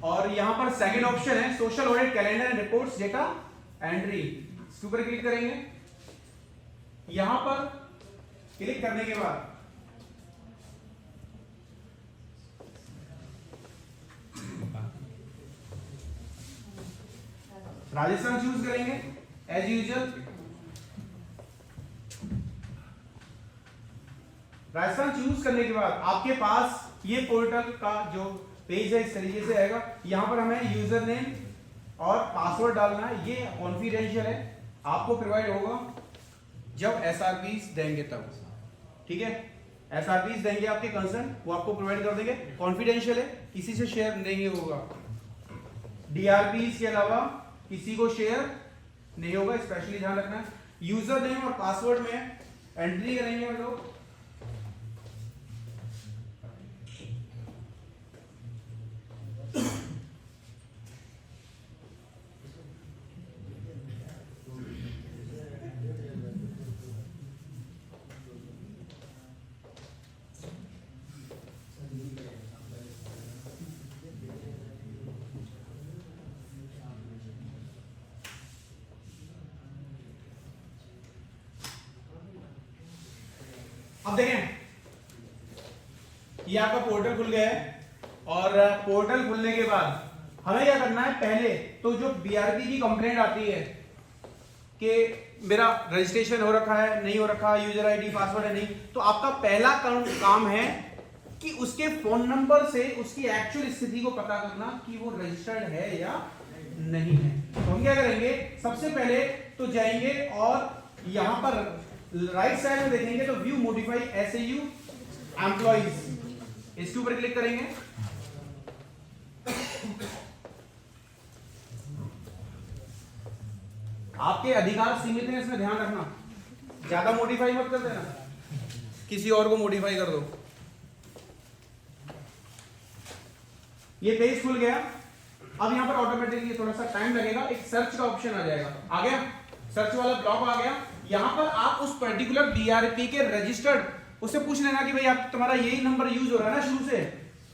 और यहां पर सेकंड ऑप्शन है social audit calendar and reports data entry, इसके ऊपर क्लिक करेंगे। यहां पर क्लिक करने के बाद राजस्थान चूज करेंगे एज यूजुअल। राजस्थान चूज करने के बाद आपके पास ये पोर्टल का जो पेज है इस तरीके से आएगा। यहां पर हमें यूजर नेम और पासवर्ड डालना है, ये कॉन्फिडेंशियल है, आपको प्रोवाइड होगा जब एसआरपीस देंगे तब, ठीक है। एसआरपीस देंगे आपके कंसर्न, वो आपको प्रोवाइड कर देंगे, कॉन्फिडेंशियल है, किसी से शेयर नहीं होगा। डीआरपीस के अलावा किसी को शेयर नहीं होगा, स्पेशली ध्यान रखना। यूजर नेम और पासवर्ड में एंट्री करेंगे हम लोग। अब देखें ये आपका पोर्टल खुल गया है और पोर्टल खुलने के बाद हमें क्या करना है, पहले तो जो बीआरपी की कंप्लेंट आती है कि मेरा रजिस्ट्रेशन हो रखा है नहीं हो रखा, यूजर आईडी पासवर्ड है नहीं, तो आपका पहला काम है कि उसके फोन नंबर से उसकी एक्चुअल स्थिति को पता करना कि वो रजिस्टर्ड है या नहीं है। तो हम क्या करेंगे, सबसे पहले तो जाएंगे और यहां पर राइट साइड में देखेंगे तो व्यू मॉडिफाई एसएयू एम्प्लॉइज, इसके ऊपर क्लिक करेंगे। आपके अधिकार सीमित हैं, इसमें ध्यान रखना, ज्यादा मॉडिफाई मत कर देना, किसी और को मॉडिफाई कर दो। ये पेज खुल गया। अब यहां पर ऑटोमेटिकली थोड़ा सा टाइम लगेगा, एक सर्च का ऑप्शन आ जाएगा, आ गया सर्च वाला ब्लॉक आ गया। यहां पर आप उस पर्टिकुलर डीआरपी के रजिस्टर्ड, उससे पूछ लेना कि भाई आप तुम्हारा यही नंबर यूज हो रहा है ना शुरू से,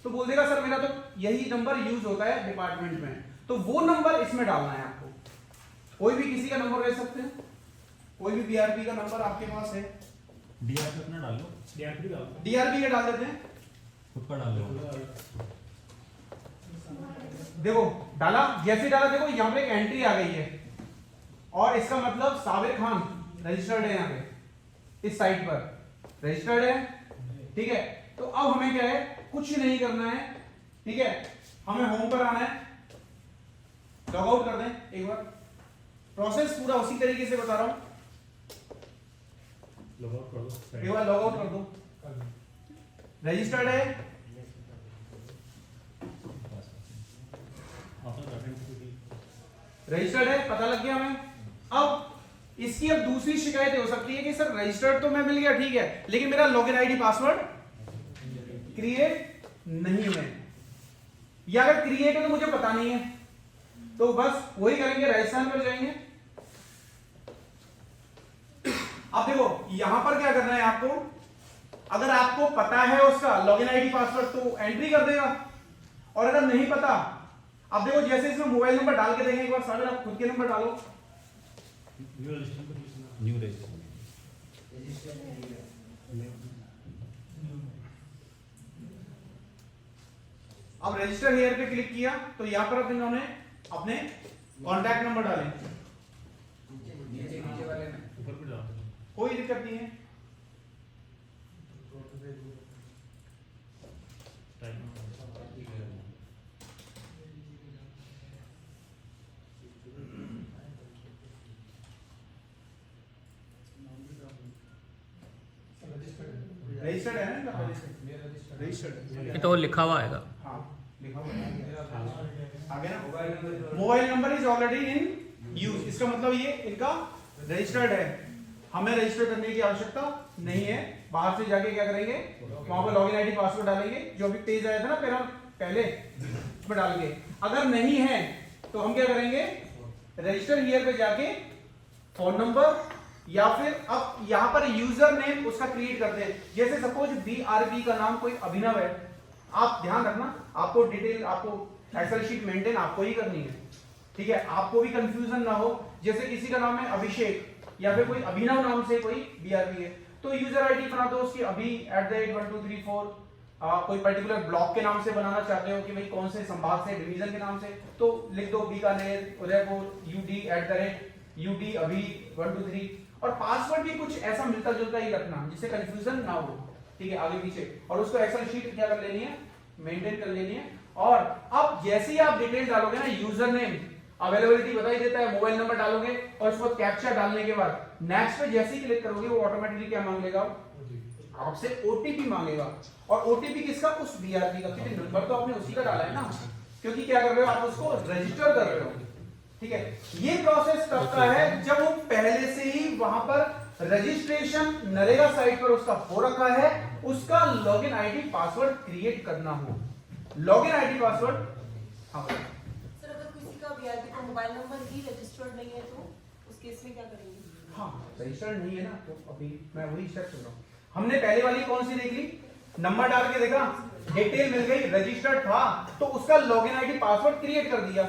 तो बोल देगा सर मेरा तो यही नंबर यूज होता है डिपार्टमेंट में, तो वो नंबर इसमें डालना है आपको। कोई भी किसी का नंबर ले सकते हैं, कोई भी बीआरपी का नंबर आपके पास है, डीआरपी अपना डाल लो, डीआरपी का डाल देते हैं, खुद का डाल लो। देखो डाला, जैसे डाला देखो यहां पे एक एंट्री आ गई है और इसका मतलब साबिर खान रजिस्टर्ड है, यहाँ पे इस साइट पर रजिस्टर्ड है, ठीक है। तो अब हमें क्या है, कुछ नहीं करना है, ठीक है, हमें होम पर आना है, लॉग आउट कर दें एक बार। प्रोसेस पूरा उसी तरीके से बता रहा हूं, लॉग आउट कर दो, एक बार लॉग आउट कर दो। रजिस्टर्ड है, रजिस्टर्ड है, पता लग गया हमें। अब इसकी अब दूसरी शिकायत हो सकती है कि सर रजिस्टर्ड तो मैं मिल गया, ठीक है, लेकिन मेरा लॉगिन आईडी पासवर्ड क्रिएट नहीं है, या अगर क्रिएट है तो मुझे पता नहीं है, तो बस वही करेंगे, राजस्थान पर जाएंगे। अब देखो यहां पर क्या करना है आपको, अगर आपको पता है उसका लॉगिन आईडी पासवर्ड तो एंट्री कर देगा, और अगर नहीं पता, अब देखो जैसे इसमें मोबाइल नंबर डाल के देंगे एक बार, सागर आप खुद के नंबर डालो, न्यू रजिस्टर अब रजिस्टर हियर पे क्लिक किया तो यहां पर अब इन्होंने अपने कॉन्टैक्ट नंबर डाले, नीचे वाले में ऊपर भी डाल दो, कोई दिक्कत नहीं है। रजिस्टर्ड है ना इनका पहले से, रजिस्टर्ड ये तो लिखा हुआ आएगा। हाँ लिखा हुआ है आगे ना, mobile number is already in use, इसका मतलब ये इनका रजिस्टर्ड है, हमें रजिस्टर करने की आवश्यकता नहीं है। बाहर से जाके क्या करेंगे, वहां पर लॉगिन आईडी पासवर्ड डालेंगे, जो भी पेज आया था ना पहले उसमें डालेंगे। अगर नहीं है तो हम क्या करेंगे, रजिस्टर हियर पे जाके फोन नंबर या फिर अब यहां पर यूजर नेम उसका क्रिएट करते हैं। जैसे सपोज बीआरपी का नाम कोई अभिनव है, आप ध्यान रखना, आपको डिटेल आपको एक्सेल शीट मेंटेन आपको ही करनी है, ठीक है। आपको भी कंफ्यूजन ना हो, जैसे किसी का नाम है अभिषेक या फिर कोई अभिनव नाम से कोई बीआरबी है, तो यूजर आईडी बना दो उसकी अभी @1234, कोई पर्टिकुलर ब्लॉक के नाम से बनाना चाहते हो कि भाई कौन से संभाग से, डिवीजन के नाम से, तो लिख दो बीकानेर, उदयपुर, UD अभी 123, और पासवर्ड भी कुछ ऐसा मिलता जुलता ही रखना जिससे कंफ्यूजन ना हो, ठीक है, आगे पीछे। और उसको एक्सेल शीट क्या कर लेनी है, मेंटेन कर लेनी है। और अब जैसे ही आप डिटेल डालोगे ना, यूजर नेम अवेलेबिलिटी बता ही देता है, मोबाइल नंबर डालोगे और उसको कैप्चा डालने के बाद नेक्स्ट पे जैसे ही क्लिक करोगे वो ऑटोमेटिकली क्या मांगेगा, आपसे ओटीपी मांगेगा। और ओटीपी किसका, उस बीआरबी का, क्योंकि नंबर तो आपने उसी का डाला है ना, क्योंकि क्या कर रहे हो आप, उसको रजिस्टर कर रहे हो, ठीक है। ये प्रोसेस करता है जब वो पहले से ही वहां पर रजिस्ट्रेशन नरेगा साइट पर उसका हो रखा है, उसका लॉगिन आईडी पासवर्ड क्रिएट करना हो। लॉगिन आईडी पासवर्ड, हाँ सर अगर किसी का बीआरबी का मोबाइल नंबर ही रजिस्टर्ड नहीं है तो उस केस में क्या करेंगे? हाँ, रजिस्टर्ड नहीं है ना, तो अभी मैं वही स्टेप चल रहा हूँ। हमने पहले वाली कौन सी देख ली, नंबर डाल के देखा, डिटेल मिल गई, रजिस्टर्ड था, तो उसका लॉगिन आईडी पासवर्ड क्रिएट कर दिया,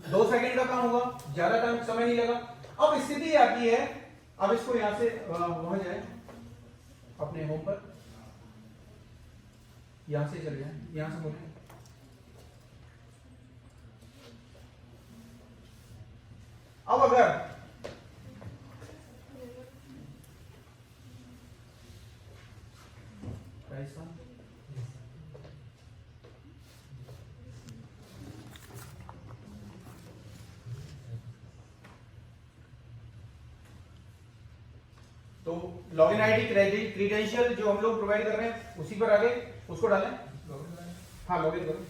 2 सेकंड का काम होगा, ज्यादा टाइम समय नहीं लगा। अब स्थिति आती है, अब इसको यहां से वहां जाए अपने होम पर, यहां से चले जाए, यहां से बोले अब अगर ऐसा तो लॉगिन आईडी क्रेडेंशियल जो हम लोग प्रोवाइड कर रहे हैं उसी पर आगे उसको डालें, हाँ लॉगिन करो।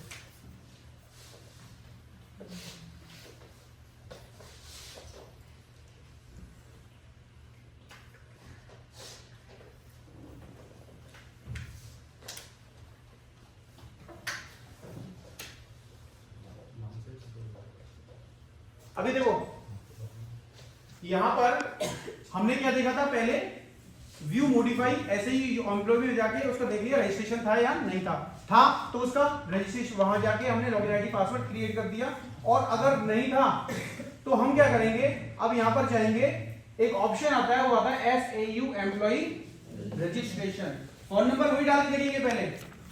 अभी देखो यहां पर हमने क्या देखा था पहले, व्यू मॉडिफाई, ऐसे ही एम्प्लॉय में जाके उसका देख लिया रजिस्ट्रेशन था या नहीं था तो उसका रजिस्ट्रेशन वहां जाके हमने लॉगिन आईडी पासवर्ड क्रिएट कर दिया। और अगर नहीं था तो हम क्या करेंगे, अब यहां पर जाएंगे, एक ऑप्शन आता है, वो आता है SAU employ registration. Phone number वही डाल के देखिए पहले,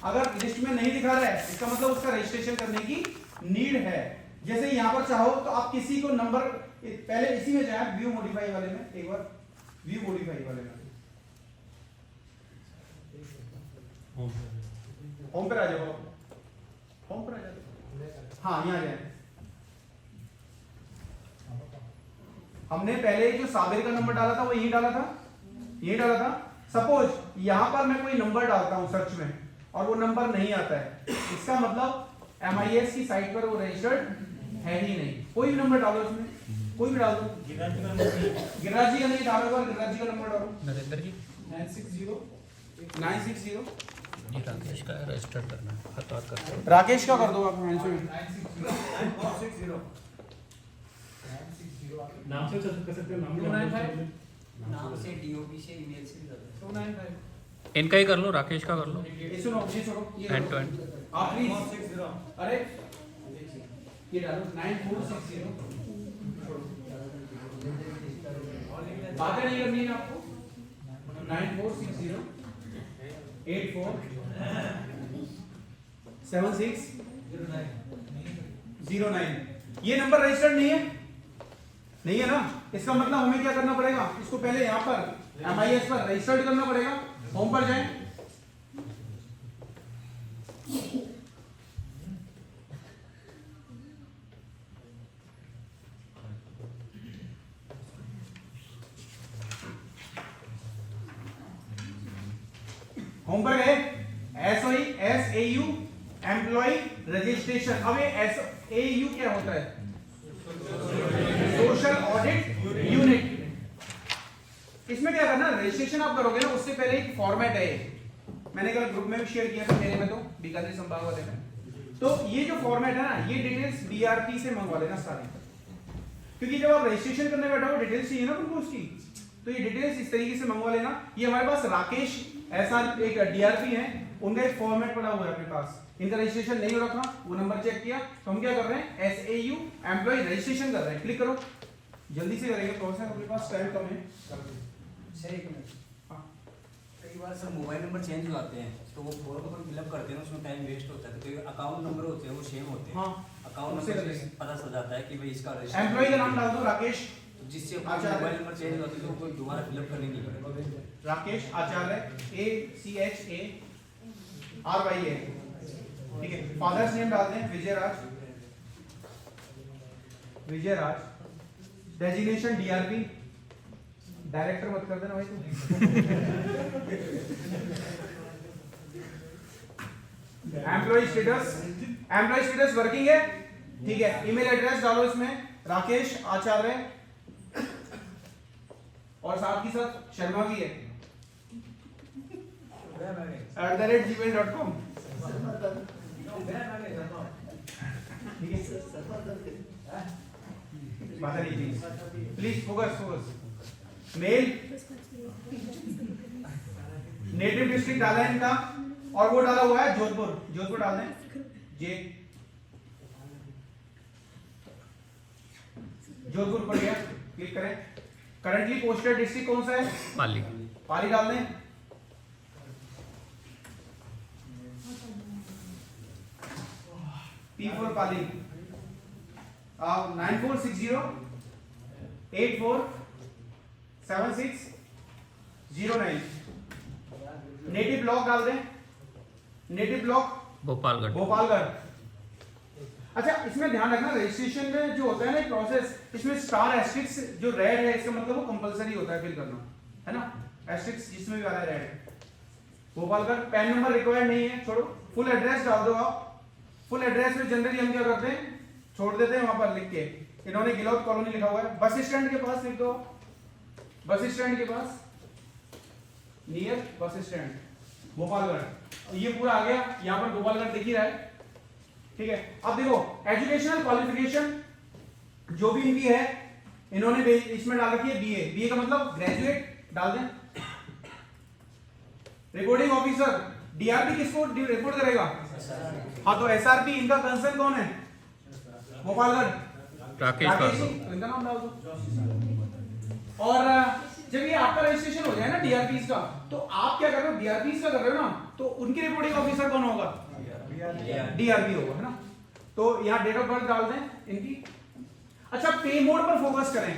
अगर लिस्ट में नहीं दिखा रहा है इसका मतलब उसका रजिस्ट्रेशन करने की नीड है। जैसे यहां पर चाहो तो आप किसी को नंबर, पहले इसी में जाए व्यू मॉडिफाई वाले में, एक बार व्यू मॉडिफाई वाले में होम पर आ जाओ, होम पर आ जाओ, हाँ यहाँ जाए। हमने पहले जो साबिर का नंबर डाला था वो यही डाला था। सपोज यहां पर मैं कोई नंबर डालता हूं सर्च में और वो नंबर नहीं आता है, इसका मतलब MIS की साइट पर वो रजिस्टर्ड है ही नहीं। कोई भी नंबर डालो इसमें, कोई भी डाल दो, गिरिराज जी का नहीं डालो, गिरिराज जी का नंबर डालो, नरेंद्र जी 960 जी राकेश का रजिस्टर करना है, हटा कर राकेश का कर दो आप, 960 नाम से कर सकते हो, नाम से DOP से ईमेल से भी कर दो। 295 इनका ही कर लो, राकेश का कर लो, ये सुनो, ये छोड़ो, ये एंड टू एंड। आप प्लीज, अरे ये डालो 9460, बातें नहीं करनी है आपको, 9460 84 7609। ये नंबर रजिस्टर्ड नहीं है ना, इसका मतलब हमें क्या करना पड़ेगा, इसको पहले यहां पर MIS पर रजिस्टर्ड करना पड़ेगा। होम पर जाएं, होम पर गए, SAU एम्प्लॉय रजिस्ट्रेशन। अब ये SAU क्या होता है, सोशल ऑडिट यूनिट। इसमें क्या करना, रजिस्ट्रेशन आप करोगे ना, उससे पहले एक फॉर्मेट है, मैंने कल ग्रुप में भी शेयर किया था, मेरे में तो बीकानेर संभाग वाले में। तो ये जो फॉर्मेट है ना, ये डिटेल्स BRP से मंगवा लेना सारी, क्योंकि जब आप रजिस्ट्रेशन करने बैठो डिटेल्स चाहिए ना तुमको उसकी, तो ये डिटेल्स इस तरीके से मंगवा लेना। ये हमारे पास राकेश ऐसा एक डीआरपी है, उनका एक फॉर्मेट पड़ा हुआ है अपने पास, इनका रजिस्ट्रेशन नहीं हो रखा, वो नंबर चेक किया, तो हम क्या कर रहे हैं, SAU एम्प्लॉय रजिस्ट्रेशन कर रहे हैं। क्लिक करो, जल्दी से करेंगे प्रोसेस, अपने पास टाइम कम है। सर एक मिनट, हाँ। कई बार सर मोबाइल नंबर चेंज हो जाते हैं तो वो फॉर्म को फिलअप करते हैं, उसमें टाइम वेस्ट होता है, तो अकाउंट नंबर होते हैं वो सेम होते हैं। हाँ, अकाउंट उससे नंबर कर से लेंगे। पता चल जाता है कि भाई इसका एम्प्लॉय का नाम डाल दो राकेश, तो जिससे आचार्य। मोबाइल नंबर चेंज होता है तो कोई दोबारा फिलअप करने नहीं पड़ेगा। राकेश आचार्य, ACHARY, ठीक है। फादर्स नेम डाल दें विजय राज, विजय राज, डेजिग्नेशन DRP, डायरेक्टर मत कर देना भाई तू। एम्प्लॉय स्टेटस वर्किंग है, ठीक है। ईमेल एड्रेस डालो इसमें राकेश आचार्य और साथ ही साथ शर्मा भी है @gmail.com, ठीक है। Please focus. Mail, native district डाला है इनका, और वो डाला हुआ है जोधपुर डाल दें जोधपुर पड़ गया, क्लिक करें। करंटली पोस्टेड डिस्ट्रिक्ट कौन सा है, पाली डाल दें। P4 पाली, 9460847609। नेटिव ब्लॉक डाल दें, नेटिव ब्लॉक भोपालगढ़। अच्छा, इसमें ध्यान रखना, रजिस्ट्रेशन में जो होता है ना प्रोसेस, इसमें स्टार एस्ट्रिक्स जो रेड है, इसका मतलब वो कंपलसरी होता है फिल करना, है ना। एस्ट्रिक्स जिसमें भी आ रहा है red, Bhopalgarh. Pan number required नहीं है, छोड़ो। फुल एड्रेस डाल दो आप। फुल एड्रेस में जनरली हम क्या करते हैं, छोड़ देते हैं वहां पर लिख के, इन्होंने गिलौत कॉलोनी लिखा हुआ है, बस स्टैंड के पास लिख दो, बस स्टैंड के पास, नियर बस स्टैंड गोपालगढ़। ये पूरा आ गया, यहाँ पर गोपालगढ़ दिख ही रहा है, ठीक है। अब देखो एजुकेशनल क्वालिफिकेशन जो भी इनकी है, इन्होंने इसमें डाल रखी है बीए का मतलब ग्रेजुएट डाल दें। रिपोर्टिंग ऑफिसर डीआरपी किसको रिपोर्ट करेगा, हाँ तो एसआरपी इनका कंसर्न कौन है, गोपालगढ़, राकेश, इनका नाम डाल दो। और जब ये आपका रजिस्ट्रेशन हो जाए ना डीआरपीस का, तो आप क्या कर रहे हो, डीआरपीस का कर रहे हो ना, तो उनकी रिपोर्टिंग ऑफिसर कौन होगा, डीआरपी होगा, है ना। तो यहाँ डेट ऑफ बर्थ डाल दें इनकी। अच्छा, पे मोड पर फोकस करें।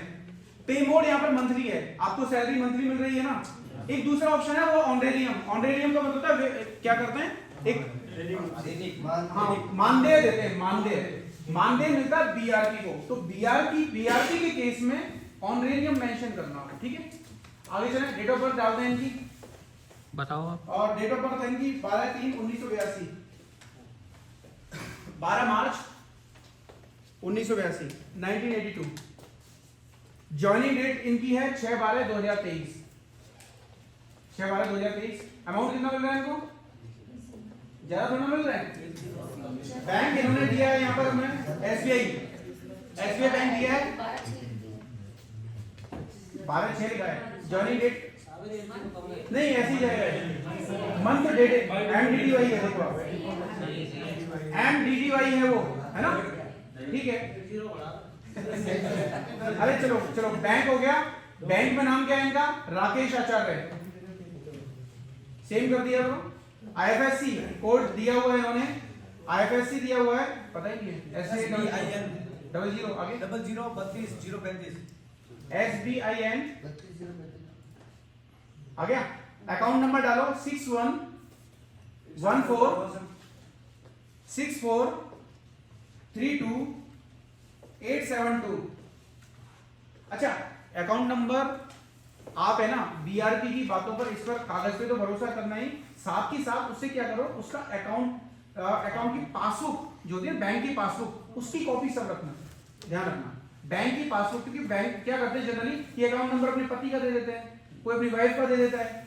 पे मोड यहाँ पर मंथली है, आपको सैलरी मंथली मिल रही है ना। एक दूसरा ऑप्शन है वो ऑनरेरियम। ऑनरेरियम का मतलब होता है क्या करते हैं, एक मानदेय देते हैं, मानदेय मिलता है बीआरपी को। तो बीआरपी के केस में ऑनरेरियम मेंशन करना होगा, ठीक है। आगे चलें, डेट ऑफ बर्थ डाल दें इनकी, बताओ आप। और डेट ऑफ बर्थ इनकी 12/3/1982, 12 मार्च 1982, 1982। ज्वाइनिंग डेट इनकी है 6/12/2023, 6/12/2023। अमाउंट कितना मिल रहा है इनको, ज्यादा थोड़ा मिल रहा है। बैंक इन्होंने दिया है यहाँ पर हमें, एसबीआई बैंक दिया है 12/6 लिखा है। ज्वाइनिंग डेट नहीं ऐसी जाएगा, मंथ डेट एमडीडीवाई है, देखो आप एमडीडीवाई है वो, है ना, ठीक है। अरे चलो बैंक हो गया। बैंक में नाम क्या है इनका, राकेश आचार्य, सेम कर दिया। आईएफएससी कोड दिया हुआ है इन्होंने, आईएफएससी दिया हुआ है, पता ही नहीं है, SBIN 00 आगे 0032 SBIN आ गया। अकाउंट नंबर डालो 61146432 अच्छा, अकाउंट नंबर आप है ना, बीआरपी की बातों पर इस पर कागज पे तो भरोसा करना ही, साथ ही साथ उससे क्या करो, उसका अकाउंट की पासबुक जो होती है बैंक की पासबुक, उसकी कॉपी सब रखना, ध्यान रखना। बैंक की पासबुक, क्योंकि बैंक क्या करते हैं जनरली, ये अकाउंट नंबर अपने पति का दे देते हैं, कोई अपनी वाइफ का दे देता है,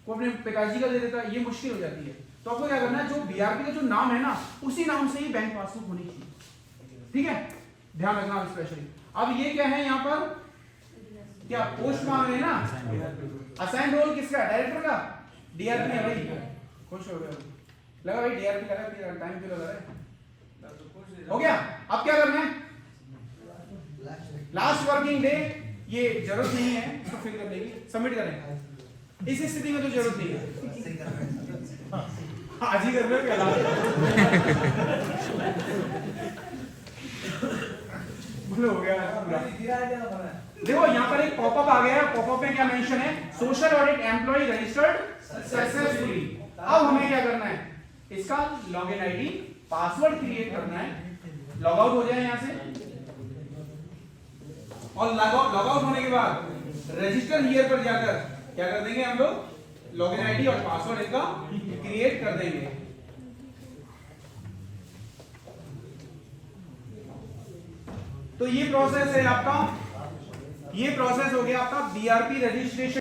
कोई अपने पिताजी का दे देता है, ये मुश्किल हो जाती है। तो आपको क्या करना है, जो बीआरपी का जो नाम है ना, उसी नाम से ही बैंक पासबुक होनी चाहिए, ठीक है, ध्यान रखना स्पेशली। अब ये क्या है यहाँ पर, क्या पोस्ट मांग रहे हैं ना? असाइन रोल किसका? डायरेक्टर का? डीआरपी है भाई, खुश हो गया लगा भाई, डीआरपी लगा, फिर टाइम क्यों लगा रहा है? हो गया। अब क्या करना है? लास्ट वर्किंग डे, ये जरूरत नहीं है, इसको फिल कर देगी, सबमिट करें। इस स्थिति में तो जरूरत नहीं है, आज ही कर रहे हो क्या? बोलो हो गया पूरा। देखो यहाँ पर एक पॉपअप आ गया, पॉपअप में क्या मेंशन है? Social audit employ registered successfully. अब हमें क्या करना है? इसका लॉगिन आईडी पासवर्ड क्रिएट करना है, लॉग आउट हो जाए यहाँ से, और लॉग आउट होने के बाद रजिस्टर हियर पर जाकर क्या कर देंगे हम लोग? लॉगिन आईडी और पासवर्ड इसका क्रिएट कर देंगे। तो ये प्रोसेस है आपका, ये प्रोसेस हो गया आपका बीआरपी रजिस्ट्रेशन।